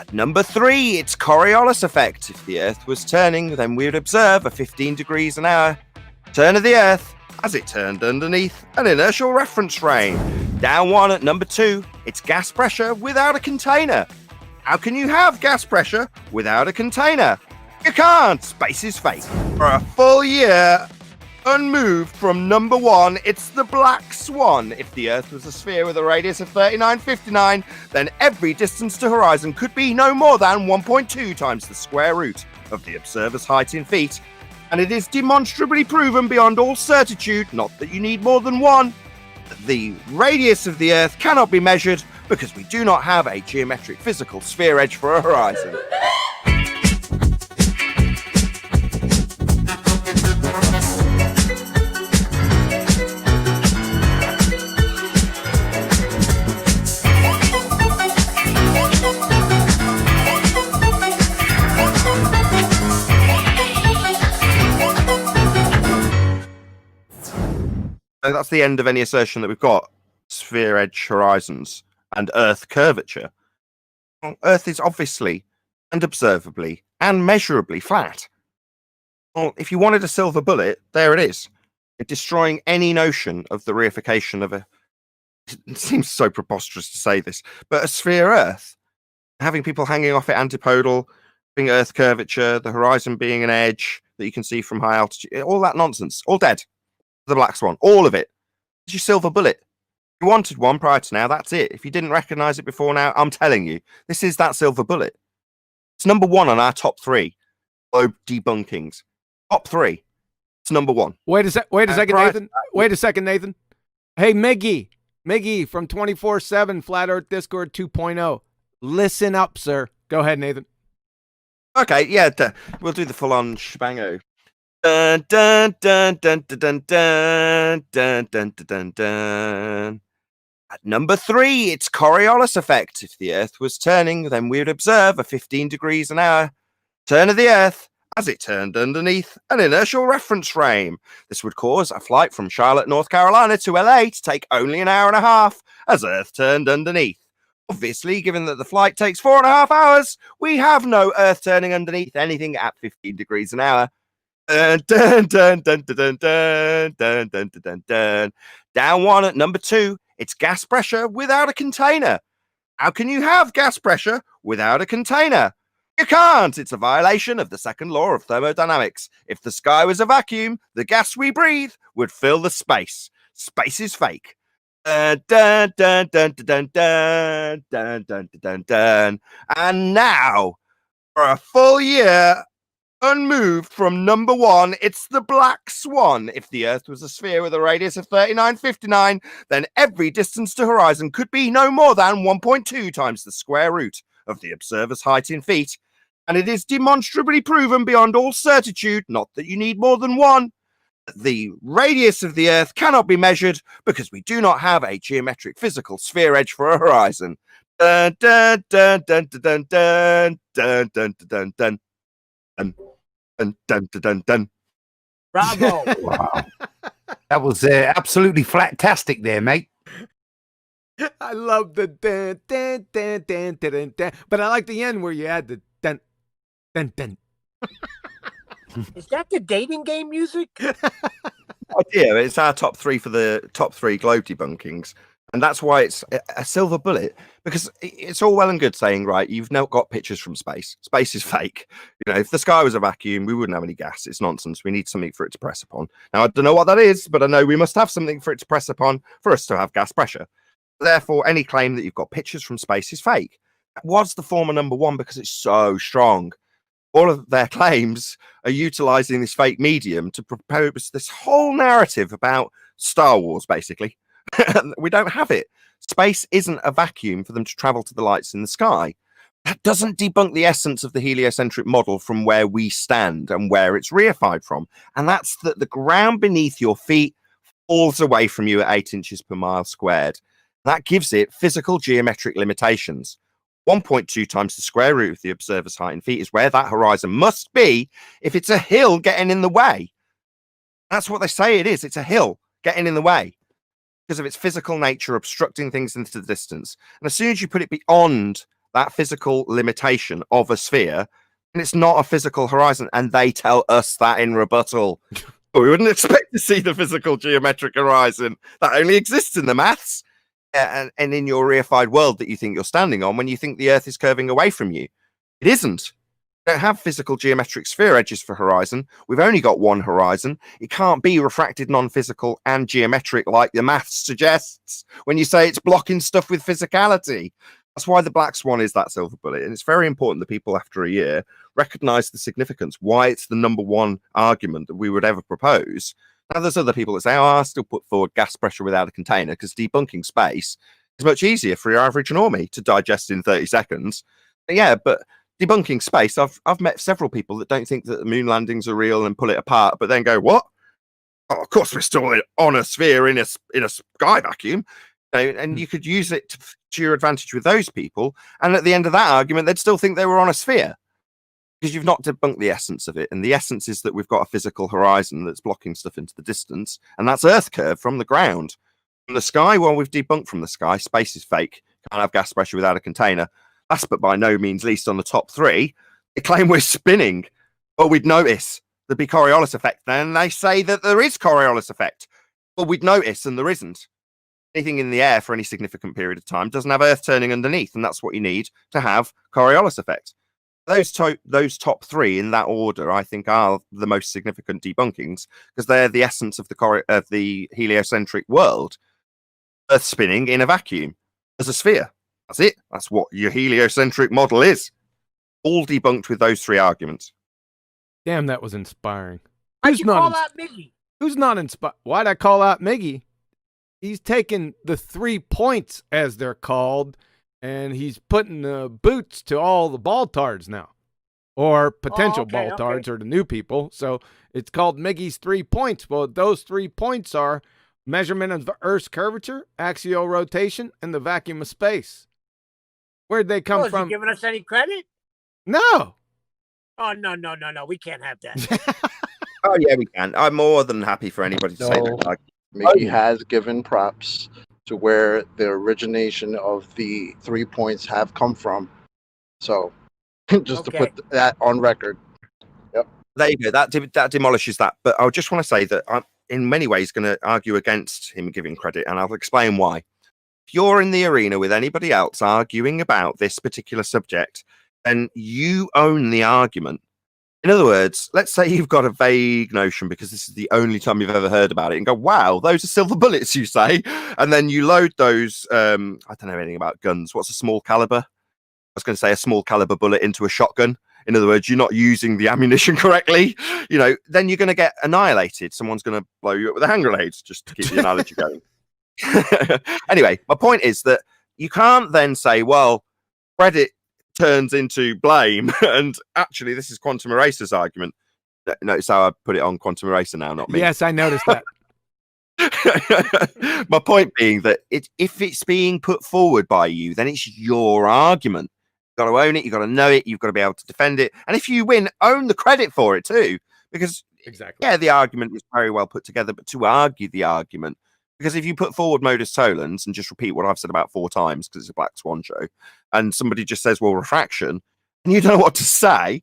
At number 3, it's Coriolis effect. If the Earth was turning, then we would observe a 15 degrees an hour turn of the Earth as it turned underneath an inertial reference frame. Down 1 at number 2, it's gas pressure without a container. How can you have gas pressure without a container? You can't. Space is fake. For a full year, unmoved from number 1, it's the black swan. If the Earth was a sphere with a radius of 3959, then every distance to horizon could be no more than 1.2 times the square root of the observer's height in feet. And it is demonstrably proven beyond all certitude, not that you need more than one, that the radius of the Earth cannot be measured because we do not have a geometric physical sphere edge for a horizon. So that's the end of any assertion that we've got sphere edge horizons and Earth curvature. Well, Earth is obviously and observably and measurably flat. Well, if you wanted a silver bullet, there it is. It's destroying any notion of the reification of a... It seems so preposterous to say this, but a sphere Earth, having people hanging off it antipodal, being Earth curvature, the horizon being an edge that you can see from high altitude, all that nonsense, all dead. The black swan, all of it. It's your silver bullet. You wanted one prior to now, that's it. If you didn't recognize it before now, I'm telling you, this is that silver bullet. It's number 1 on our top 3 globe debunkings. Top 3. It's number 1. Wait a second, Nathan. Wait a second, Nathan. Hey, Miggy from 24/7 Flat Earth Discord 2.0. Listen up, sir. Go ahead, Nathan. Okay, yeah, we'll do the full-on shebango. Dun, dun, dun, dun, dun, dun, dun, dun, dun, dun. At number 3, it's Coriolis effect. If the Earth was turning, then we would observe a 15 degrees an hour turn of the Earth as it turned underneath an inertial reference frame. This would cause a flight from Charlotte, North Carolina to LA to take only an hour and a half as Earth turned underneath. Obviously, given that the flight takes 4.5 hours, we have no Earth turning underneath anything at 15 degrees an hour. Dun, dun, dun, dun, dun, dun, dun, dun, dun, dun. Down 1 at number 2, it's gas pressure without a container. How can you have gas pressure without a container? You can't. It's a violation of the second law of thermodynamics. If the sky was a vacuum, the gas we breathe would fill the space. Space is fake. Dun, dun, dun, dun, dun, dun, dun, dun, dun, dun. And now, for a full year, unmoved from number 1, it's the black swan. If the Earth was a sphere with a radius of 3959, then every distance to horizon could be no more than 1.2 times the square root of the observer's height in feet. And it is demonstrably proven beyond all certitude, not that you need more than one, that the radius of the Earth cannot be measured because we do not have a geometric physical sphere edge for a horizon. Dun, dun, dun, dun, dun, dun, dun, dun, dun, dun. Dun, dun, dun, dun, dun. Bravo. Wow. That was absolutely flat-tastic there, mate. I love the dun, dun, dun, dun, dun, dun, dun. But I like the end where you add the dun, dun, dun. Is that the dating game music? Oh, yeah, it's our top 3 for the top 3 globe debunkings. And that's why it's a silver bullet, because it's all well and good saying, right, you've now got pictures from space. Space is fake. You know, if the sky was a vacuum, we wouldn't have any gas. It's nonsense. We need something for it to press upon. Now, I don't know what that is, but I know we must have something for it to press upon for us to have gas pressure. Therefore, any claim that you've got pictures from space is fake. That was the former number 1 because it's so strong. All of their claims are utilizing this fake medium to propose this whole narrative about Star Wars, basically. We don't have it. Space isn't a vacuum for them to travel to the lights in the sky. That doesn't debunk the essence of the heliocentric model from where we stand and where it's reified from. And that's that the ground beneath your feet falls away from you at 8 inches per mile squared. That gives it physical geometric limitations. 1.2 times the square root of the observer's height in feet is where that horizon must be if it's a hill getting in the way. That's what they say it is. It's a hill getting in the way because of its physical nature, obstructing things into the distance. And as soon as you put it beyond that physical limitation of a sphere, and it's not a physical horizon, and they tell us that in rebuttal. We wouldn't expect to see the physical geometric horizon. That only exists in the maths and in your reified world that you think you're standing on when you think the Earth is curving away from you. It isn't. We don't have physical geometric sphere edges for horizon. We've only got one horizon. It can't be refracted non-physical and geometric like the maths suggests when you say it's blocking stuff with physicality. That's why the black swan is that silver bullet. And it's very important that people after a year recognize the significance, why it's the number one argument that we would ever propose. Now, there's other people that say, oh, I'll still put forward gas pressure without a container because debunking space is much easier for your average normie to digest in 30 seconds. Yeah, but debunking space, I've met several people that don't think that the moon landings are real and pull it apart, but then go, what? Oh, of course, we're still on a sphere in a sky vacuum. And you could use it to your advantage with those people. And at the end of that argument, they'd still think they were on a sphere because you've not debunked the essence of it. And the essence is that we've got a physical horizon that's blocking stuff into the distance. And that's Earth curve from the ground. From the sky, well, we've debunked from the sky. Space is fake. Can't have gas pressure without a container. Last but by no means least on the top three, they claim we're spinning. Well, we'd notice there'd be Coriolis effect. Then they say that there is Coriolis effect. Well, we'd notice and there isn't. Anything in the air for any significant period of time doesn't have Earth turning underneath, and that's what you need to have Coriolis effect. Those top three in that order, I think, are the most significant debunkings because they're the essence of the heliocentric world. Earth spinning in a vacuum as a sphere. That's it. That's what your heliocentric model is. All debunked with those three arguments. Damn, that was inspiring. Why'd you call out Miggy? Who's not inspired? Why'd I call out Miggy? He's taking the 3 points, as they're called, and he's putting the boots to all the baltards now, or potential baltards, or the new people. So it's called Miggy's 3 points. Well, those 3 points are measurement of the Earth's curvature, axial rotation, and the vacuum of space. Where'd they come from? Is he giving us any credit? No. Oh, no. We can't have that. Oh, yeah, we can. I'm more than happy for anybody to say that. Like, Mickey has given props to where the origination of the 3 points have come from. So, just to put that on record. Yep. There you go. That demolishes that. But I just want to say that I'm in many ways going to argue against him giving credit, and I'll explain why. If you're in the arena with anybody else arguing about this particular subject, then you own the argument. In other words, let's say you've got a vague notion because this is the only time you've ever heard about it and go, wow, those are silver bullets, you say. And then you load those, I don't know anything about guns. What's a small caliber? I was going to say a small caliber bullet into a shotgun. In other words, you're not using the ammunition correctly. Then you're going to get annihilated. Someone's going to blow you up with a hand grenade, just to keep the analogy going. Anyway, my point is that you can't then say, well, credit turns into blame, and actually this is Quantum Eraser's argument. Notice how I put it on Quantum Eraser now, not me. Yes, I noticed that. My point being that if it's being put forward by you, then it's your argument. You've got to own it, you've got to know it, you've got to be able to defend it, and if you win, own the credit for it too, because the argument is very well put together, but to argue the argument, because if you put forward modus tollens and just repeat what I've said about 4 times because it's a Black Swan show, and somebody just says, well, refraction, and you don't know what to say,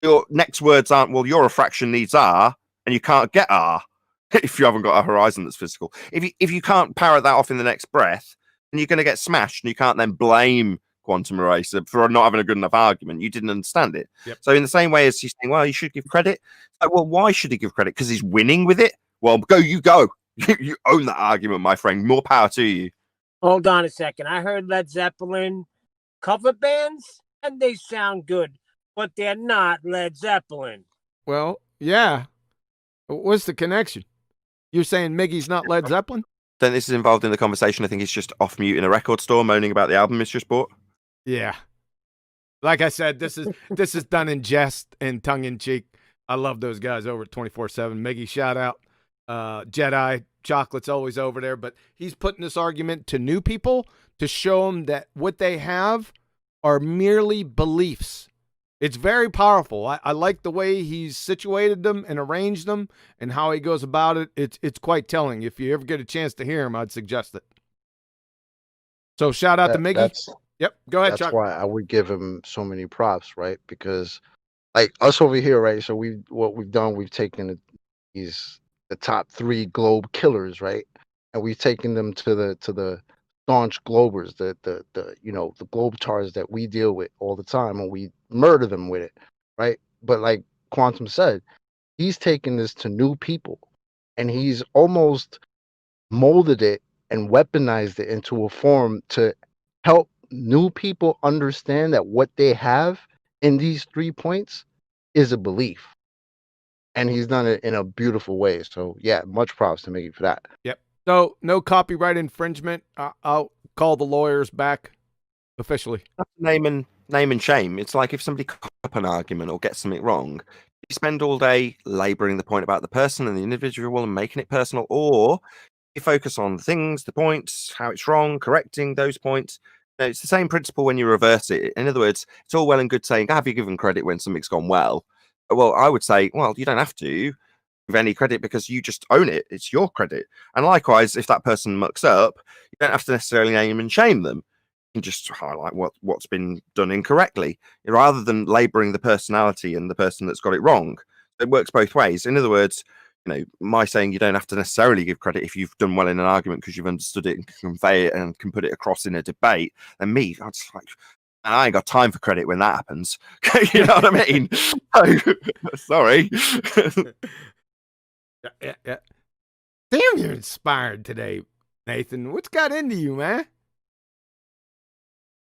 your next words aren't, well, your refraction needs R, and you can't get R if you haven't got a horizon that's physical. If you can't parrot that off in the next breath, then you're going to get smashed, and you can't then blame Quantum Eraser for not having a good enough argument. You didn't understand it. Yep. So in the same way as he's saying, well, you should give credit. Like, well, why should he give credit? Because he's winning with it? Well, you go. You own that argument, my friend. More power to you. Hold on a second. I heard Led Zeppelin cover bands, and they sound good, but they're not Led Zeppelin. Well, yeah. What's the connection? You're saying Miggy's not Led Zeppelin? Then this is involved in the conversation. I think he's just off mute in a record store moaning about the album he's just bought. Yeah. Like I said, this is done in jest and tongue in cheek. I love those guys over at 24/7. Miggy, shout out. Jedi Chocolate's always over there, but he's putting this argument to new people to show them that what they have are merely beliefs. It's very powerful. I like the way he's situated them and arranged them and how he goes about it. It's quite telling. If you ever get a chance to hear him, I'd suggest it. So shout out to Miggy. Yep. Go ahead, That's Chuck. why I would give him so many props, right? Because like us over here, right? So what we've done, we've taken the top 3 globe killers, right? And we've taken them to the staunch globers, the the globetars that we deal with all the time, and we murder them with it, right? But like Quantum said, he's taken this to new people, and he's almost molded it and weaponized it into a form to help new people understand that what they have in these 3 points is a belief. And he's done it in a beautiful way. So yeah, much props to Mickey for that. Yep. So no copyright infringement. I'll call the lawyers back officially. Name and shame. It's like if somebody cocks up an argument or gets something wrong, you spend all day laboring the point about the person and the individual and making it personal, or you focus on the things, the points, how it's wrong, correcting those points. You know, it's the same principle when you reverse it. In other words, it's all well and good saying, have you given credit when something's gone well? Well, I would say, well, you don't have to give any credit because you just own it. It's your credit. And likewise, if that person mucks up, you don't have to necessarily name and shame them. You can just highlight what's been done incorrectly rather than laboring the personality and the person that's got it wrong. It works both ways. In other words, my saying you don't have to necessarily give credit if you've done well in an argument because you've understood it and can convey it and can put it across in a debate. And me, I just like, I ain't got time for credit when that happens. You know what I mean? So, sorry. Yeah. Damn, you're inspired today, Nathan. What's got into you, man?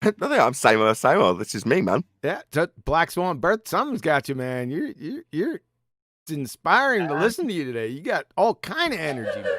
I think I'm same old. This is me, man. Yeah, Black Swan birth. Something's got you, man. You're. It's inspiring to listen to you today. You got all kind of energy, man.